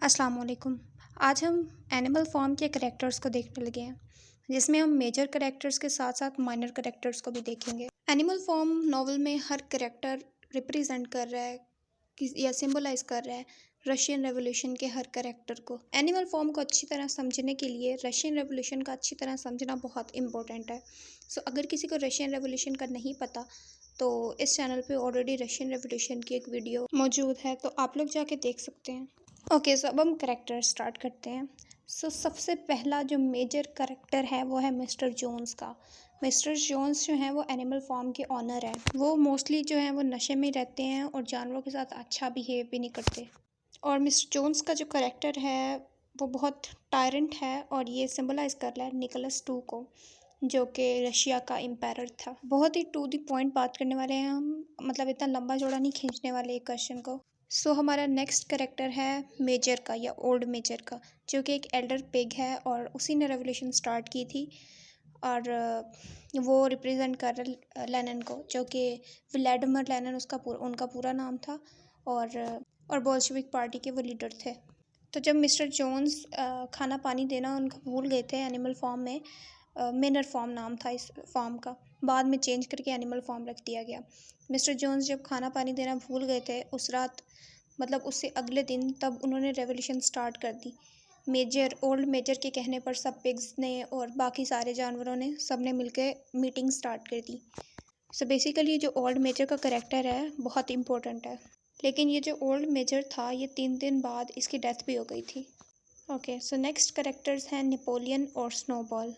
अस्सलाम वालेकुम। आज हम एनिमल फॉर्म के करैक्टर्स को देखने लगे हैं, जिसमें हम मेजर करैक्टर्स के साथ साथ माइनर करैक्टर्स को भी देखेंगे। एनिमल फॉर्म नॉवल में हर करैक्टर रिप्रेजेंट कर रहा है या सिंबलाइज कर रहा है रशियन रेवोल्यूशन के हर करैक्टर को। एनिमल फॉर्म को अच्छी तरह समझने के लिए रशियन रेवोल्यूशन का अच्छी तरह समझना बहुत इंपॉर्टेंट है। अगर किसी को रशियन रेवोल्यूशन का नहीं पता तो इस चैनल पे ऑलरेडी रशियन रेवोल्यूशन की एक वीडियो मौजूद है, तो आप लोग जाके देख सकते हैं। सो अब हम करेक्टर स्टार्ट करते हैं। सबसे पहला जो मेजर करेक्टर है वो है मिस्टर जोन्स का। मिस्टर जोन्स जो हैं वो एनिमल फार्म के ऑनर हैं। वो मोस्टली जो हैं वो नशे में रहते हैं और जानवरों के साथ अच्छा बिहेव भी नहीं करते। और मिस्टर जोन्स का जो करेक्टर है वो बहुत टायरेंट है और ये सिंबलाइज कर रहा है निकोलस टू को, जो कि रशिया का एम्पायर था। बहुत ही टू द पॉइंट बात करने वाले हैं हम, मतलब इतना लंबा चौड़ा नहीं खींचने वाले एक क्वेश्चन को। हमारा नेक्स्ट करेक्टर है मेजर का या ओल्ड मेजर का, जो कि एक एल्डर पिग है और उसी ने रेवोल्यूशन स्टार्ट की थी। और वो रिप्रेजेंट कर रहा है लेनिन को, जो कि व्लादिमीर लेनिन उनका पूरा नाम था। और बोल्शेविक पार्टी के वो लीडर थे। तो जब मिस्टर जोन्स खाना पानी देना उनका भूल गए थे एनिमल फॉर्म में, मिनर फॉर्म नाम था इस फॉर्म का, बाद में चेंज करके एनिमल फॉर्म रख दिया गया। मिस्टर जोन्स जब खाना पानी देना भूल गए थे उस रात, मतलब उससे अगले दिन, तब उन्होंने रेवोल्यूशन स्टार्ट कर दी। ओल्ड मेजर के कहने पर सब पिग्स ने और बाकी सारे जानवरों ने सब ने मिलकर मीटिंग स्टार्ट कर दी। बेसिकली जो ओल्ड मेजर का करेक्टर है बहुत इंपॉर्टेंट है। लेकिन ये जो ओल्ड मेजर था ये 3 दिन बाद इसकी डेथ भी हो गई थी। नेक्स्ट करेक्टर्स हैं नेपोलियन और स्नोबॉल।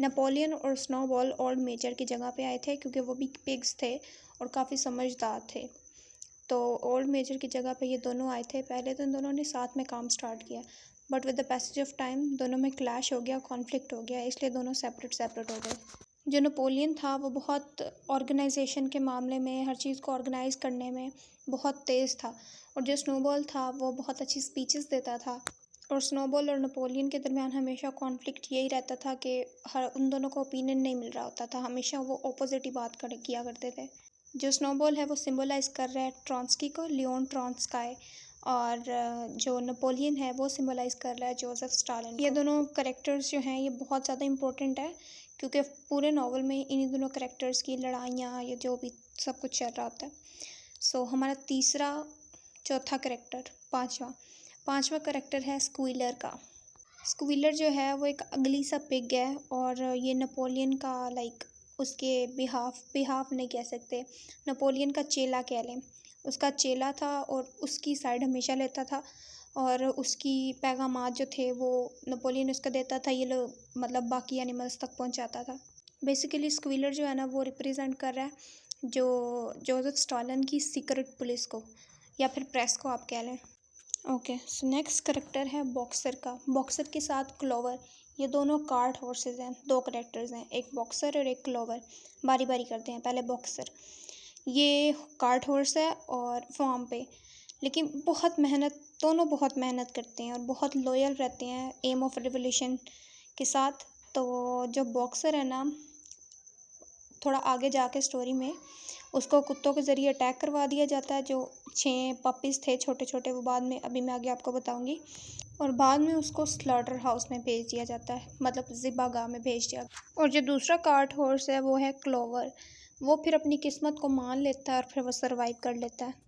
नेपोलियन और स्नोबॉल ओल्ड मेजर की जगह पे आए थे क्योंकि वो भी पिग्स थे और काफ़ी समझदार थे। तो ओल्ड मेजर की जगह पे ये दोनों आए थे। पहले तो इन दोनों ने साथ में काम स्टार्ट किया, but with the passage of time दोनों में क्लैश हो गया, कॉन्फ्लिक्ट हो गया, इसलिए दोनों सेपरेट हो गए। जो नेपोलियन था वो बहुत ऑर्गेनाइजेशन के मामले में, हर चीज़ को ऑर्गेनाइज करने में बहुत तेज़ था। और जो स्नोबॉल था वो बहुत अच्छी स्पीचेस देता था। और स्नोबॉल और नेपोलियन के दरमियान हमेशा कॉन्फ्लिक्ट यही रहता था कि उन दोनों को ओपिनियन नहीं मिल रहा होता था, हमेशा वो ऑपोजिट ही बात किया करते थे। जो स्नोबॉल है वो सिंबलाइज कर रहा है ट्रॉन्स्की को, लियोन ट्रॉन्स्काई। और जो नेपोलियन है वो सिंबलाइज कर रहा है जोसेफ स्टालिन। ये दोनों करेक्टर्स जो हैं ये बहुत ज़्यादा इंपॉर्टेंट है, क्योंकि पूरे नावल में इन्हीं दोनों करेक्टर्स की लड़ाइयाँ या जो भी सब कुछ चल रहा होता है। हमारा तीसरा, चौथा करेक्टर, पांचवा करेक्टर है स्क्वीलर का। स्क्वीलर जो है वो एक अगली सा पिग है और ये नेपोलियन का उसके बिहाफ नहीं कह सकते, नेपोलियन का चेला कह लें। उसका चेला था और उसकी साइड हमेशा लेता था और उसकी पैगामात जो थे वो नेपोलियन उसका देता था, ये लोग मतलब बाकी एनिमल्स तक पहुंचाता था। बेसिकली स्क्वीलर जो है ना वो रिप्रेजेंट कर रहा है जो जोसेफ स्टालिन की सीक्रेट पुलिस को या फिर प्रेस को आप कह लें। नेक्स्ट करेक्टर है बॉक्सर का। बॉक्सर के साथ क्लोवर, ये दोनों कार्ट हॉर्सेस हैं, 2 करेक्टर्स हैं, एक बॉक्सर और एक क्लोवर। बारी बारी करते हैं, पहले बॉक्सर। ये कार्ट हॉर्स है और फॉर्म पे, लेकिन दोनों बहुत मेहनत करते हैं और बहुत लॉयल रहते हैं एम ऑफ रिवोल्यूशन के साथ। तो जो बॉक्सर है ना, थोड़ा आगे जाके स्टोरी में उसको कुत्तों के ज़रिए अटैक करवा दिया जाता है। जो 6 पपीज़ थे छोटे छोटे, वो बाद में अभी मैं आगे आपको बताऊंगी। और बाद में उसको स्लॉटर हाउस में भेज दिया जाता है, मतलब ज़िबागाह में भेज दिया। और जो दूसरा कार्ट हॉर्स है वो है क्लोवर। वो फिर अपनी किस्मत को मान लेता है और फिर वो सर्वाइव कर लेता है।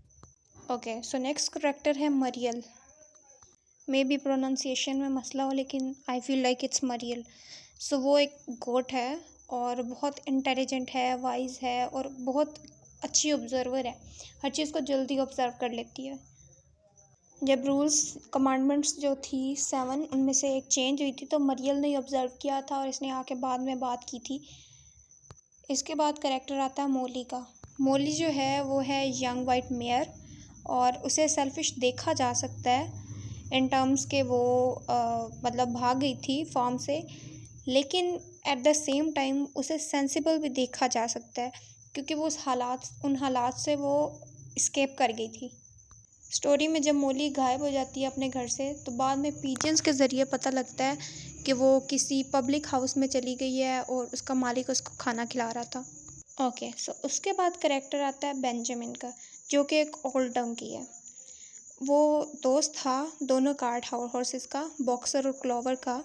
नेक्स्ट करेक्टर है मरियल। मे बी प्रोनाउंसिएशन में मसला हो, लेकिन आई फील लाइक इट्स मरियल। वो एक गोट है और बहुत इंटेलिजेंट है, वाइज है और बहुत अच्छी ऑब्जर्वर है, हर चीज़ को जल्दी ऑब्जर्व कर लेती है। जब रूल्स कमांडमेंट्स जो थी 7, उनमें से एक चेंज हुई थी तो मरियल ने ऑब्जर्व किया था और इसने आके बाद में बात की थी। इसके बाद करेक्टर आता है मोली का। मोली जो है वो है यंग वाइट मेयर और उसे सेल्फिश देखा जा सकता है इन टर्म्स के वो मतलब भाग गई थी फॉर्म से, लेकिन एट द सेम टाइम उसे सेंसिबल भी देखा जा सकता है क्योंकि वो उन हालात से वो स्केप कर गई थी। स्टोरी में जब मोली गायब हो जाती है अपने घर से तो बाद में पीजन्स के ज़रिए पता लगता है कि वो किसी पब्लिक हाउस में चली गई है और उसका मालिक उसको खाना खिला रहा था। उसके बाद करेक्टर आता है बेंजामिन का, जो कि एक ओल्ड डंकी है। वो दोस्त था दोनों कार्ट हॉर्सेस का, बॉक्सर और क्लोवर का,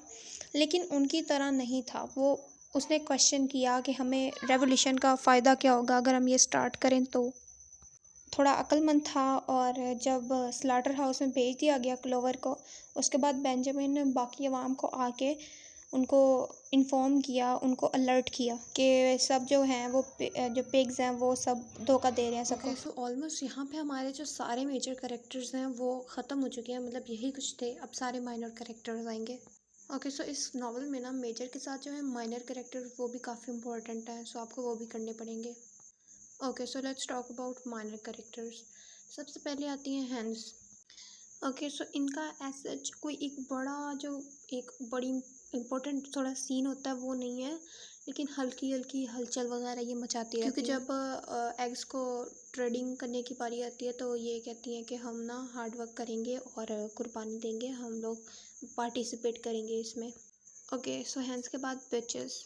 लेकिन उनकी तरह नहीं था वो। उसने क्वेश्चन किया कि हमें रेवोल्यूशन का फ़ायदा क्या होगा अगर हम ये स्टार्ट करें तो। थोड़ा अक्लमंद था। और जब स्लाटर हाउस में भेज दिया गया क्लोवर को, उसके बाद बेंजामिन ने बाकी अवाम को आके उनको इन्फॉर्म किया, उनको अलर्ट किया कि सब जो हैं वो जो पिग्स हैं वो सब धोखा दे रहे हैं सबको। ओके, सो ऑलमोस्ट यहाँ पे हमारे जो सारे मेजर कैरेक्टर्स हैं वो ख़त्म हो चुके हैं, मतलब यही कुछ थे, अब सारे माइनर कैरेक्टर्स आएंगे। ओके, सो इस नावल में ना मेजर के साथ जो है माइनर कैरेक्टर वो भी काफ़ी इंपॉर्टेंट हैं, सो आपको वो भी करने पड़ेंगे। Okay, so let's talk about minor characters. सबसे पहले आती हैं हैंस। ओके, सो इनका एज सच कोई एक बड़ी इम्पोर्टेंट थोड़ा सीन होता है वो नहीं है, लेकिन हल्की हल्की हलचल वगैरह ये मचाती रहती क्योंकि हैं। जब एग्स को ट्रेडिंग करने की बारी आती है तो ये कहती हैं कि हम ना हार्ड वर्क करेंगे और कुर्बानी देंगे, हम लोग पार्टिसिपेट करेंगे इसमें। ओके, सो हैंस के बाद बिचेस।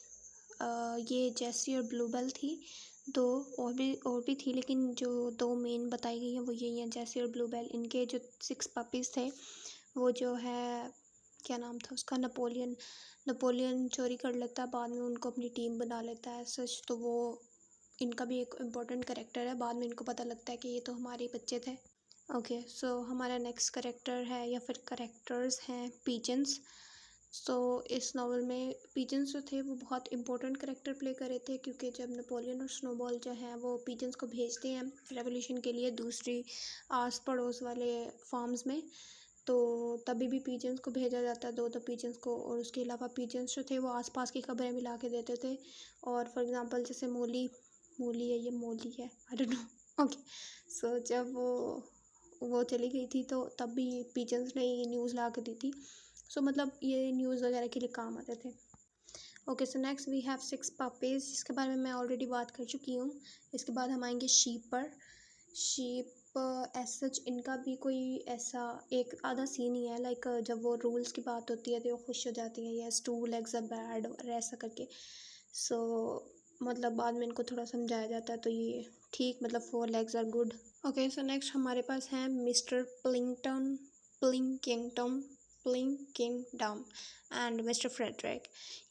ये जेसी और ब्लूबेल थी। दो और भी थी, लेकिन जो दो मेन बताई गई हैं वो यही हैं, जेसी और ब्लूबेल। इनके जो 6 पपीज़ थे वो जो है, क्या नाम था उसका, नेपोलियन। नेपोलियन चोरी कर लेता है, बाद में उनको अपनी टीम बना लेता है सच, तो वो इनका भी एक इम्पोर्टेंट करेक्टर है। बाद में इनको पता लगता है कि ये तो हमारे ही बच्चे थे। ओके, सो हमारा नेक्स्ट करेक्टर है या फिर करेक्टर्स हैं पीजन्स। सो इस नावल में पीजन्स जो थे वो बहुत इंपॉर्टेंट करेक्टर प्ले कर रहे थे, क्योंकि जब नेपोलियन और स्नोबॉल जो हैं वो पीजन्स को भेजते हैं रेवोल्यूशन के लिए दूसरी आस पड़ोस वाले फार्म्स में, तो तभी भी पीजन्स को भेजा जाता है, दो पीजन्स को। और उसके अलावा पीजन्स जो थे वो आसपास की खबरें मिला के देते थे। और फॉर एग्जांपल जैसे मोली मोली है, ये मोली है, आई डोंट नो। ओके, सो जब वो चली गई थी तो तब भी पीजन्स ने ये न्यूज़ ला के दी थी। सो मतलब ये न्यूज़ वगैरह के लिए काम आते थे। Okay, so next we have 6 puppies, जिसके बारे में मैं ऑलरेडी बात कर चुकी हूँ। इसके बाद हम आएंगे शीप पर। शीप एज सच इनका भी कोई ऐसा एक आधा सीन ही है, लाइक जब वो रूल्स की बात होती है तो वो खुश हो जाती हैं, यस 2 legs are bad और ऐसा करके। सो मतलब बाद में इनको थोड़ा समझाया जाता है तो ये ठीक, मतलब 4 legs are good। Okay, so next हमारे पास हैं मिस्टर प्लिंकिंगटम प्लिंकिंगडम एंड मिस्टर फ्रेडरिक।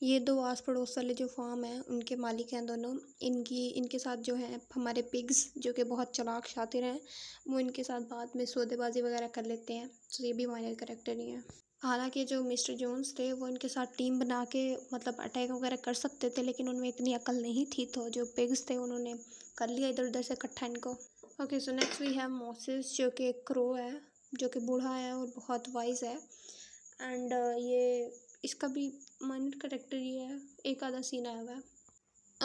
ये दो आस पड़ोस वाले जो फार्म हैं उनके मालिक हैं दोनों। इनके साथ जो है हमारे पिग्स, जो कि बहुत चालाक शातिर हैं, वो इनके साथ बाद में सौदेबाजी वगैरह कर लेते हैं, तो ये भी माइनर करेक्टर ही हैं। हालांकि जो मिस्टर जोन्स थे वो इनके साथ टीम बना के मतलब अटैक वगैरह कर सकते थे, लेकिन उनमें इतनी अकल नहीं थी, तो जो पिग्स थे उन्होंने कर लिया इधर उधर से इकट्ठा इनको। Okay, so next we have Moses, जो कि एक क्रो है, जो कि बूढ़ा है और बहुत वाइज है। एंड ये इसका भी माइनर करेक्टर ही है, एक आधा सीन आया हुआ है।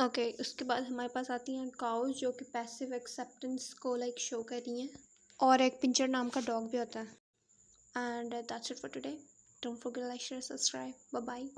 ओके, उसके बाद हमारे पास आती हैं काउज, जो कि पैसिव एक्सेप्टेंस को लाइक शो कर रही हैं, और एक पिंचर नाम का डॉग भी होता है। And that's it for today. Don't forget like share subscribe, bye bye.